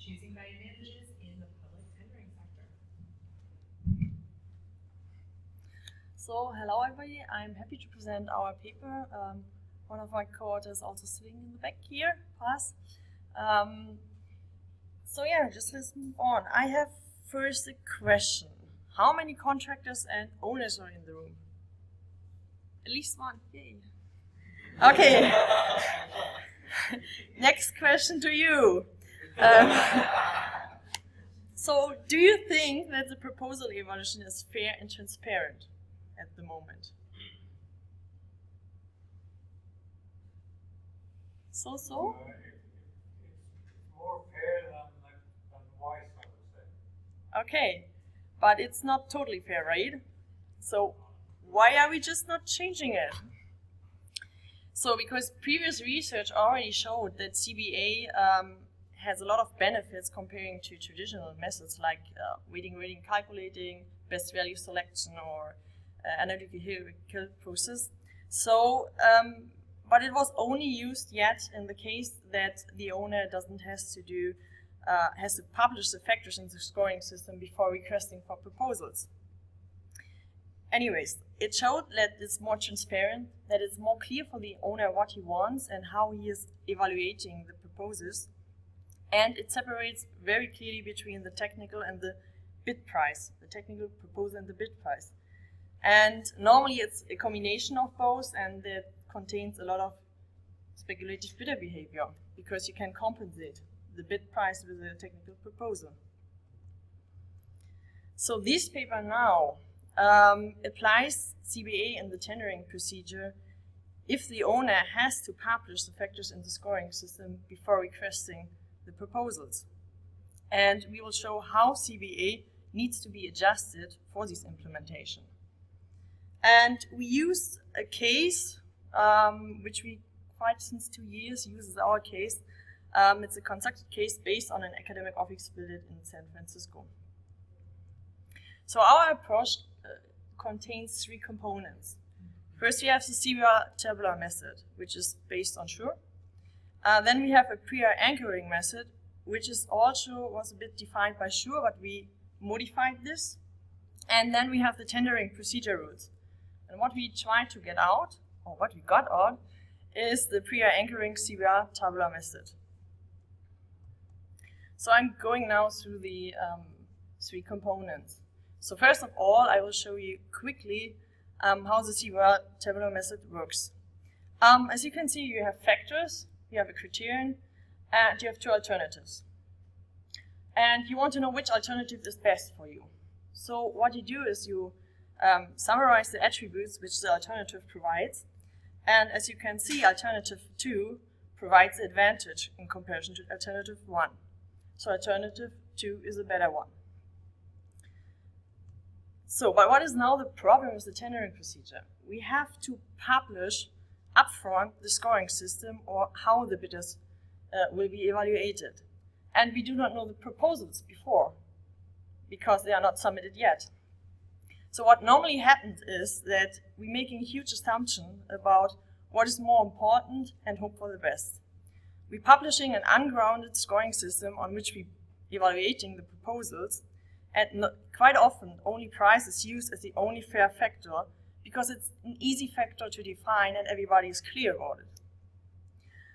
choosing by advantages in the public tendering sector. So, hello everybody, I'm happy to present our paper. One of my co-authors also sitting in the back here, Paz. So yeah, just let's move on. I have first a question. How many contractors and owners are in the room? At least one, yay. Okay. Next question to you. So, do you think that the proposal evaluation is fair and transparent at the moment? So? It's more fair than wise, I would say. Okay, but it's not totally fair, right? So, why are we just not changing it? So, because previous research already showed that CBA has a lot of benefits comparing to traditional methods like weighting, calculating, best value selection, or analytical process. So, but it was only used yet in the case that the owner doesn't has to publish the factors in the scoring system before requesting for proposals. Anyways, it showed that it's more transparent, that it's more clear for the owner what he wants and how he is evaluating the proposals. And it separates very clearly between the technical and the bid price, the technical proposal and the bid price. And normally it's a combination of both, and it contains a lot of speculative bidder behavior because you can compensate the bid price with a technical proposal. So this paper now applies CBA in the tendering procedure if the owner has to publish the factors in the scoring system before requesting the proposals. And we will show how CBA needs to be adjusted for this implementation. And we used a case which we quite since 2 years use as our case. It's a constructed case based on an academic office built in San Francisco. So our approach contains 3 components. First, we have the CBA Tabular method, which is based on SURE. Then we have a prior anchoring method, which is also was a bit defined by SURE, but we modified this. And then we have the tendering procedure rules. And what we try to get out, or what we got out, is the prior anchoring CBA Tabular method. So I'm going now through the 3 components. So first of all, I will show you quickly how the CBA Tabular method works. As you can see, you have factors, you have a criterion, and you have 2 alternatives. And you want to know which alternative is best for you. So what you do is you summarize the attributes which the alternative provides. And as you can see, alternative 2 provides the advantage in comparison to alternative 1. So alternative 2 is a better one. So, but what is now the problem with the tendering procedure? We have to publish upfront the scoring system or how the bidders will be evaluated. And we do not know the proposals before because they are not submitted yet. So what normally happens is that we're making a huge assumption about what is more important and hope for the best. We're publishing an ungrounded scoring system on which we're evaluating the proposals, and quite often only price is used as the only fair factor because it's an easy factor to define and everybody is clear about it.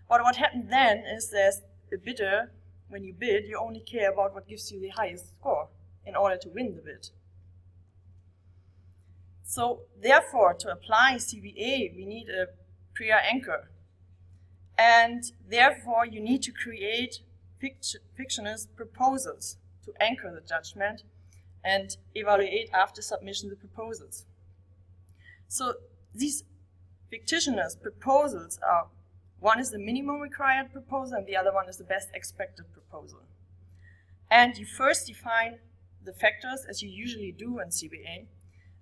But what happens then is there's a bidder, when you bid, you only care about what gives you the highest score in order to win the bid. So therefore, to apply CBA, we need a prior anchor. And therefore, you need to create fictitious proposals to anchor the judgment and evaluate after submission the proposals. So these fictitious proposals are, one is the minimum required proposal and the other one is the best expected proposal. And you first define the factors as you usually do in CBA.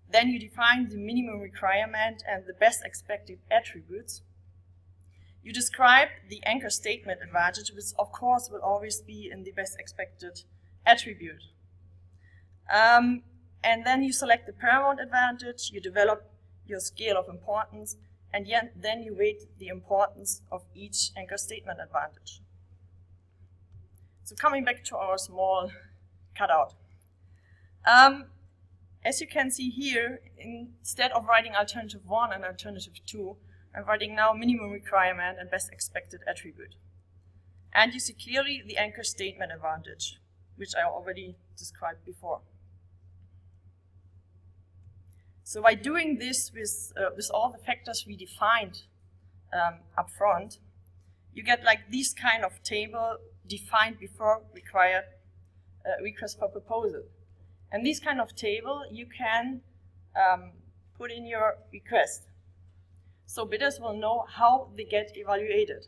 Then you define the minimum requirement and the best expected attributes. You describe the anchor statement advantage, which of course will always be in the best expected attribute. And then you select the paramount advantage, you develop your scale of importance, and then you weight the importance of each anchor statement advantage. So coming back to our small cutout. As you can see here, instead of writing alternative 1 and alternative 2, I'm writing now minimum requirement and best expected attribute. And you see clearly the anchor statement advantage, which I already described before. So by doing this with all the factors we defined up front, you get like this kind of table defined before required request for proposal. And this kind of table you can put in your request. So bidders will know how they get evaluated.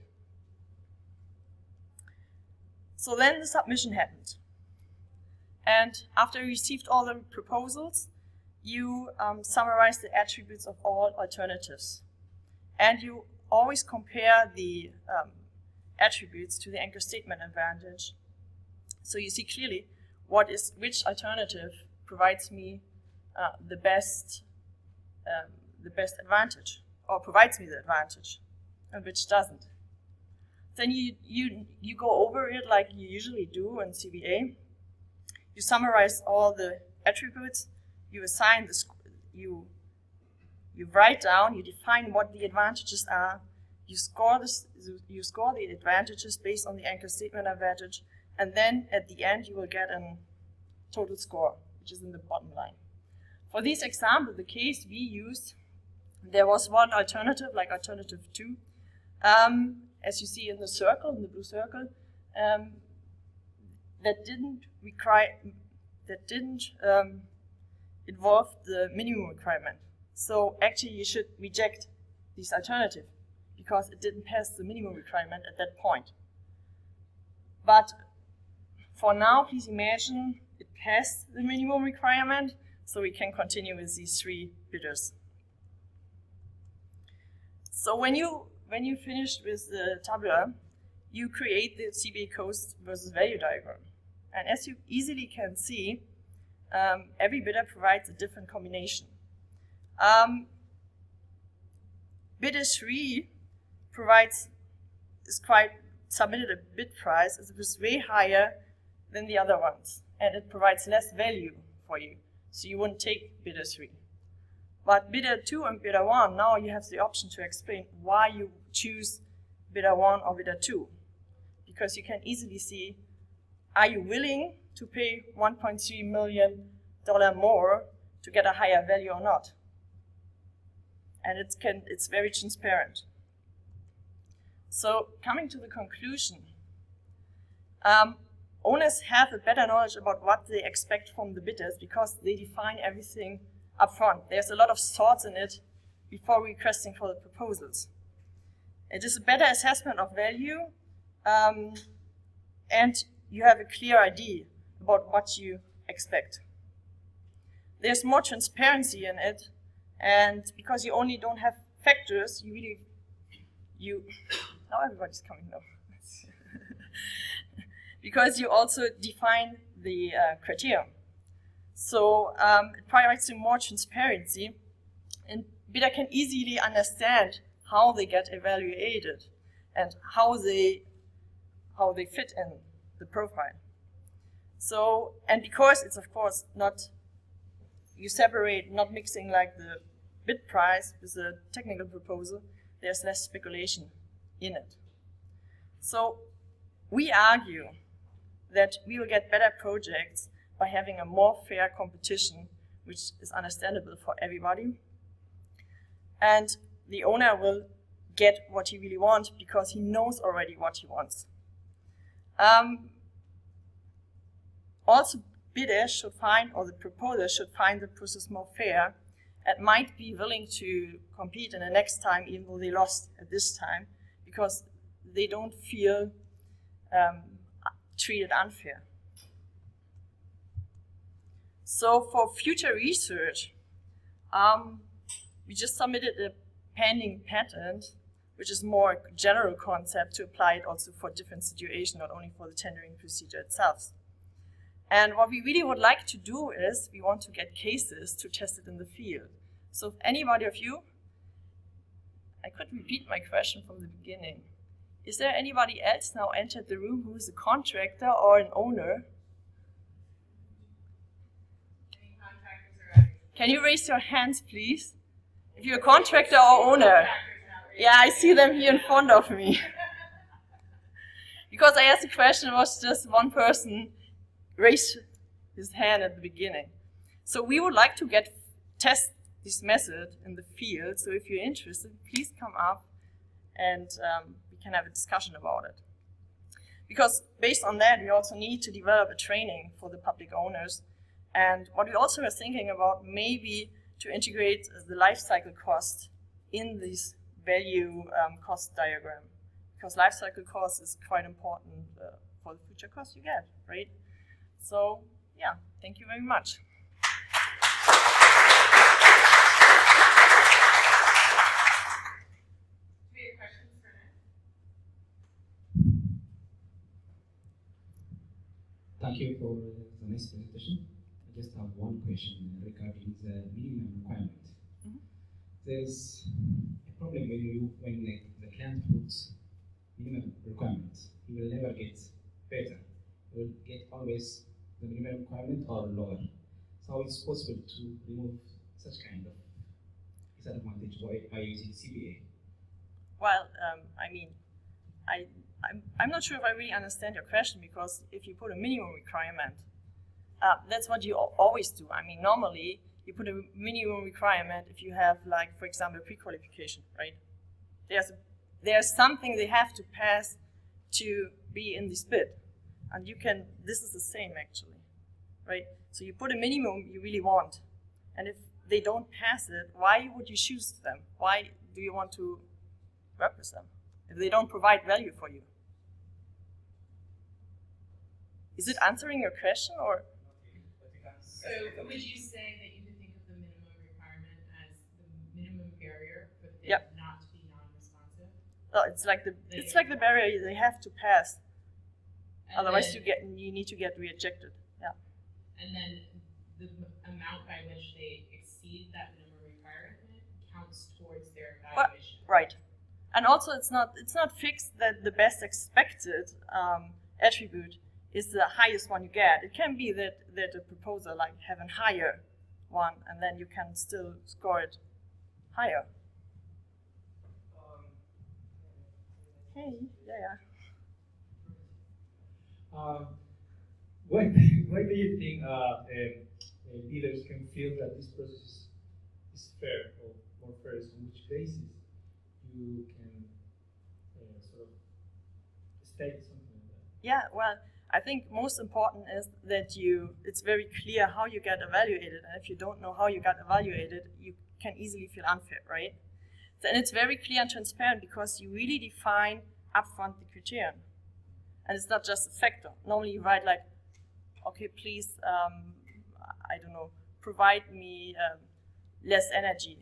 So then the submission happened. And after you received all the proposals, you summarize the attributes of all alternatives. And you always compare the attributes to the anchor statement advantage. So you see clearly which alternative provides me the best advantage, or provides me the advantage, and which doesn't. Then you go over it like you usually do in CBA. You summarize all the attributes. You assign you write down. You define what the advantages are. You score the advantages based on the anchor statement advantage, and then at the end you will get a total score, which is in the bottom line. For this example, the case we used, there was one alternative, like alternative 2, as you see in the circle, in the blue circle, that didn't involve the minimum requirement. So actually you should reject this alternative because it didn't pass the minimum requirement at that point. But for now, please imagine it passed the minimum requirement, so we can continue with these 3 bidders. So when you finished with the tabular, you create the CBA cost versus value diagram. And as you easily can see, every bidder provides a different combination. Bidder 3 submitted a bid price that was way higher than the other ones, and it provides less value for you, so you wouldn't take bidder 3. But bidder 2 and bidder 1, now you have the option to explain why you choose bidder 1 or bidder 2, because you can easily see, are you willing to pay $1.3 million more to get a higher value or not? And it's very transparent. So coming to the conclusion, owners have a better knowledge about what they expect from the bidders because they define everything up front. There's a lot of thoughts in it before requesting for the proposals. It is a better assessment of value, and you have a clear idea about what you expect. There's more transparency in it, and because you only don't have factors, now everybody's coming now. Because you also define the criteria. So it provides you more transparency, and bidder can easily understand how they get evaluated and how they fit in the profile. So, and because it's of course not, you separate, not mixing like the bid price with the technical proposal, there's less speculation in it. So we argue that we will get better projects by having a more fair competition, which is understandable for everybody. And the owner will get what he really wants because he knows already what he wants. Also, bidders should find, or the proposer should find the process more fair and might be willing to compete in the next time, even though they lost at this time, because they don't feel treated unfair. So for future research, we just submitted a pending patent, which is more a general concept to apply it also for different situations, not only for the tendering procedure itself. And what we really would like to do is we want to get cases to test it in the field. So if anybody of you, I could repeat my question from the beginning. Is there anybody else now entered the room who is a contractor or an owner? Any contractors or others? Can you raise your hands, please? If you're a contractor or owner. Yeah, I see them here in front of me. Because I asked the question, it was just one person raised his hand at the beginning. So we would like to test this method in the field. So if you're interested, please come up and we can have a discussion about it. Because based on that, we also need to develop a training for the public owners. And what we also are thinking about, maybe to integrate the life cycle cost in this value cost diagram. Because life cycle cost is quite important for the future cost you get, right? So, yeah, thank you very much. Do we have questions for Nick? Thank you for the nice presentation. I just have one question regarding the minimum requirement. Mm-hmm. There's a problem when the client puts minimum requirements. He will never get better. He will get always the minimum requirement or lower. So it's possible to remove such kind of disadvantage by using CBA. Well, I mean, I'm not sure if I really understand your question, because if you put a minimum requirement, that's what you always do. I mean, normally you put a minimum requirement if you have, like, for example, pre-qualification, right? There's something they have to pass to be in this bid, and this is the same actually, right? So you put a minimum you really want, and if they don't pass it, why would you choose them? Why do you want to work with them if they don't provide value for you? Is it answering your question, or? So would you say that you could think of the minimum requirement as the minimum barrier for the bid Yep. not to be non-responsive? Oh, it's like the barrier they have to pass. And Otherwise, then, you need to get rejected. Yeah. And then the amount by which they exceed that minimum requirement counts towards their evaluation. Right. And also, it's not fixed that the best expected attribute is the highest one you get. It can be that a proposal like have a higher one, and then you can still score it higher. Hey, yeah. Why do you think leaders can feel that this process is fair or more fair? On which basis you can sort of state something like that? Yeah, well, I think most important is that it's very clear how you get evaluated, and if you don't know how you got evaluated, you can easily feel unfair, right? Then it's very clear and transparent because you really define upfront the criterion. And it's not just a factor. Normally you write like, okay, please, I don't know, provide me less energy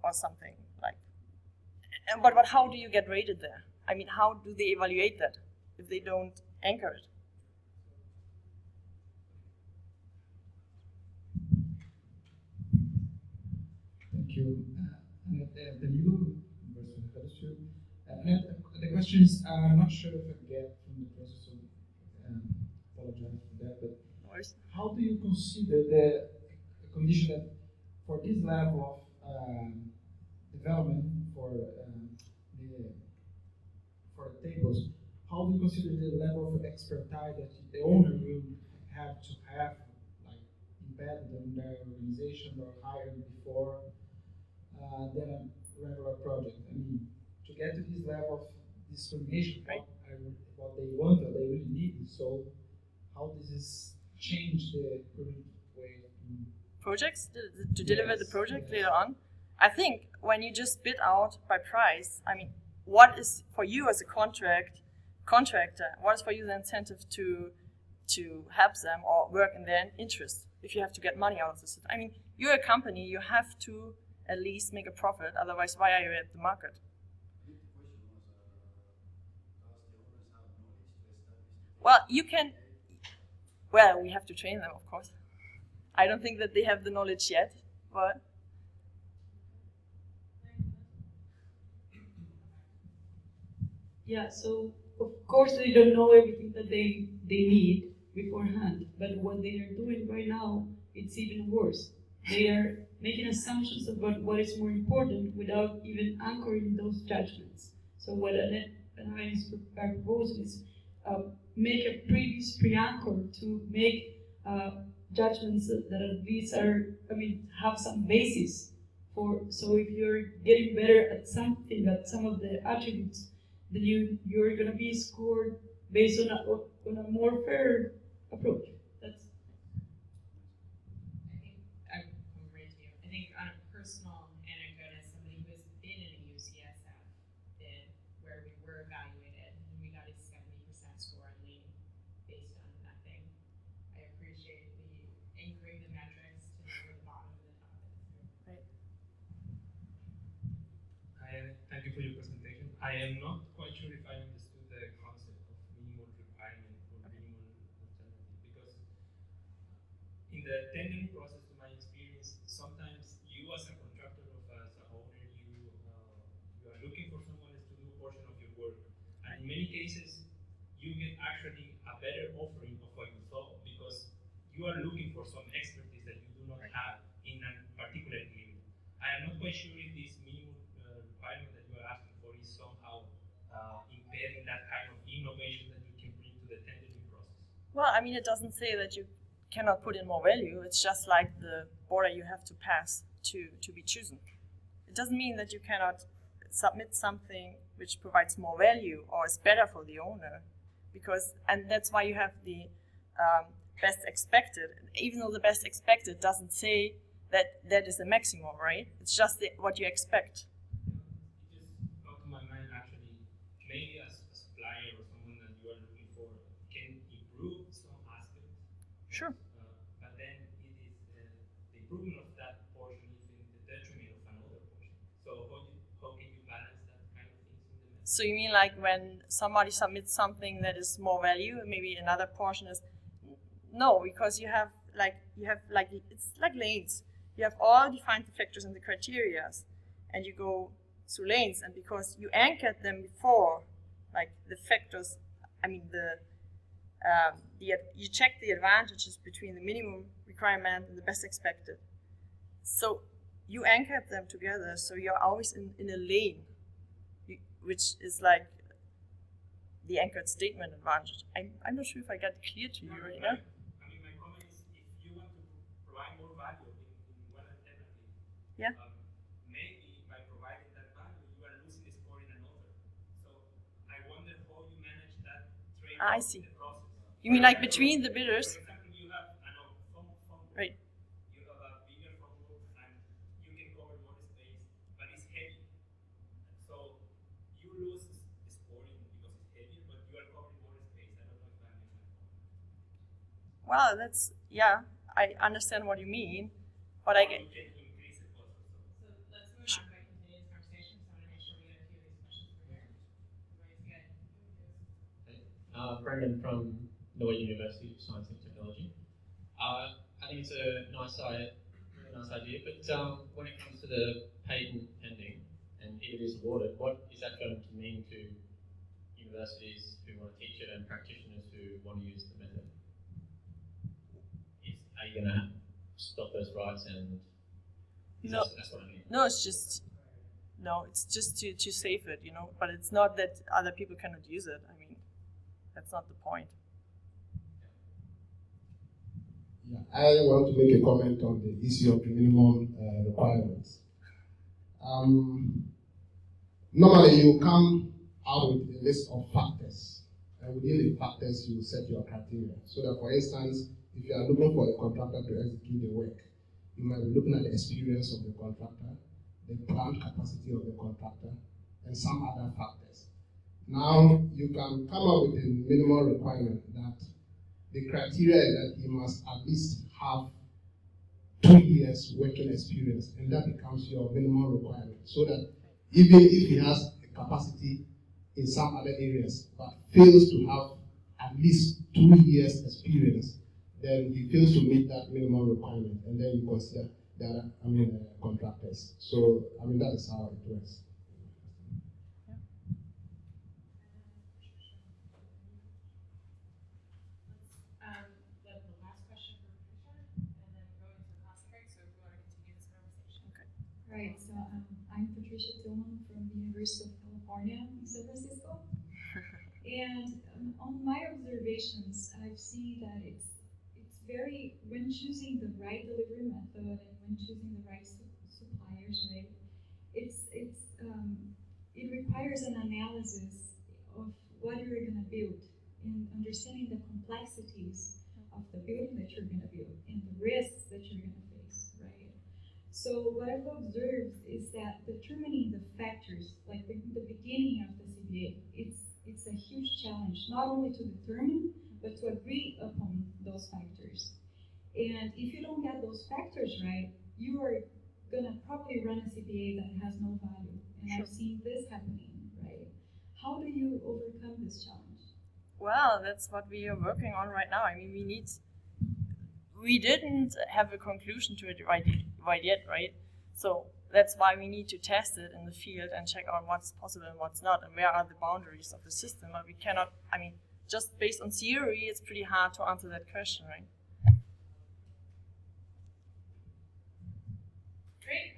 or something like. But how do you get rated there? I mean, how do they evaluate that if they don't anchor it? Thank you. The new version of Huddersfield. The question is, I'm not sure if I get from the process, so apologize for that, but how do you consider the condition that for this level of development for the tables, how do you consider the level of expertise that the owner will have to have, like embedded in their organization or hired before than a regular project? I mean, to get to this level of discrimination, right, what they want or they really need. So, how does this change the current way of projects to deliver the project later on? I think when you just bid out by price, I mean, what is for you as a contractor? What is for you the incentive to help them or work in their interest? If you have to get money out of the system, I mean, you're a company, you have to at least make a profit. Otherwise, why are you at the market? Well, you can. Well, we have to train them, of course. I don't think that they have the knowledge yet, but. Yeah, so of course they don't know everything that they need beforehand, but what they are doing right now, it's even worse. They are making assumptions about what is more important without even anchoring those judgments. So what Annette and I are proposing is make a previous pre-anchor to make judgments that at least have some basis for. So if you're getting better at something, at some of the attributes, then you're gonna be scored based on a more fair approach. That's. I think I'm right to you. I think on a personal anecdote, as somebody who has been in a UCSF bid where we were evaluated and we got a 70% score on lean based on nothing, I appreciate the anchoring the metrics to know where the bottom and the top is. Right. Thank you for your presentation. I am not quite sure if I understood the concept of minimal requirement or minimal alternative, because in the tendering process, to my experience, sometimes you as a contractor or as a owner, you are looking for someone else to do a portion of your work, and in many cases, you get actually a better offering of what you thought, because you are looking for some expertise that you do not have in a particular area. I am not quite sure if this minimum requirement that you are asking for is somehow impairing that kind of innovation that you can bring to the tendering process. Well, I mean, it doesn't say that you cannot put in more value. It's just like the border you have to pass to be chosen. It doesn't mean that you cannot submit something which provides more value or is better for the owner, and that's why you have the best expected. Even though the best expected doesn't say that is the maximum, right? It's just what you expect. It just brought to my mind actually, maybe as a supplier or someone that you are looking for can improve some aspects. Sure. But then it is the improvement of that portion is in the detriment of another portion. So how can you balance that kind of things in the message? So you mean like when somebody submits something that is more value, maybe another portion is no, because you have it's like lanes. You have all defined the factors and the criterias, and you go through lanes, and because you anchored them before, like the factors, I mean you check the advantages between the minimum requirement and the best expected. So you anchored them together, so you're always in a lane, which is like the anchored statement advantage. I'm not sure if I got it clear to you right now. I mean, my comment is, if you want to provide more value in one alternative, Yeah. Maybe by providing that value, you are losing the score in another. So I wonder how you manage that trade-off I see. in the process. You mean like between the bidders? For example, you have phone Right. You have a bigger phone book and you can cover more space, but it's heavy. So you lose scoring because it's heavier, but you are covering more space. I don't know if that makes sense. Well, I understand what you mean, but I get. You can increase the cost also. So let's move on by continuing this conversation. So I want to make sure we get a few of these questions for here. Everybody's good. Brendan from Norway University of Science and Technology. I think it's a nice idea, but when it comes to the patent pending, and if it is awarded, what is that going to mean to universities who want to teach it and practitioners who want to use the method? Are you going to stop those rights and No. That's what I mean. No, it's just to save it, but it's not that other people cannot use it. I mean, that's not the point. Yeah, I want to make a comment on the issue of the minimum requirements. Normally, you come out with a list of factors, and within the factors, you set your criteria. So that, for instance, if you are looking for a contractor to execute the work, you might be looking at the experience of the contractor, the plant capacity of the contractor, and some other factors. Now, you can come up with a minimum requirement that the criteria is that he must at least have 2 years working experience, and that becomes your minimum requirement. So that even if he has a capacity in some other areas, but fails to have at least 2 years experience, then he fails to meet that minimum requirement, and then you consider that contractors. So that is how it works. Right, so I'm Patricia Tillman from the University of California in San Francisco. And on my observations, I've seen that it's very, when choosing the right delivery method and when choosing the right suppliers, right, it requires an analysis of what you're going to build and understanding the complexities of the building that you're going to build and the risks that you're going to face, right? So what I've observed is that determining the factors, like the beginning of the CBA, it's a huge challenge, not only to determine, but to agree upon those factors. And if you don't get those factors right, you are gonna probably run a CBA that has no value. And Sure. I've seen this happening, right? How do you overcome this challenge? Well, that's what we are working on right now. I mean, we didn't have a conclusion to it right yet, right? So that's why we need to test it in the field and check out what's possible and what's not, and where are the boundaries of the system. But we cannot, I mean, just based on theory, it's pretty hard to answer that question, right? Great.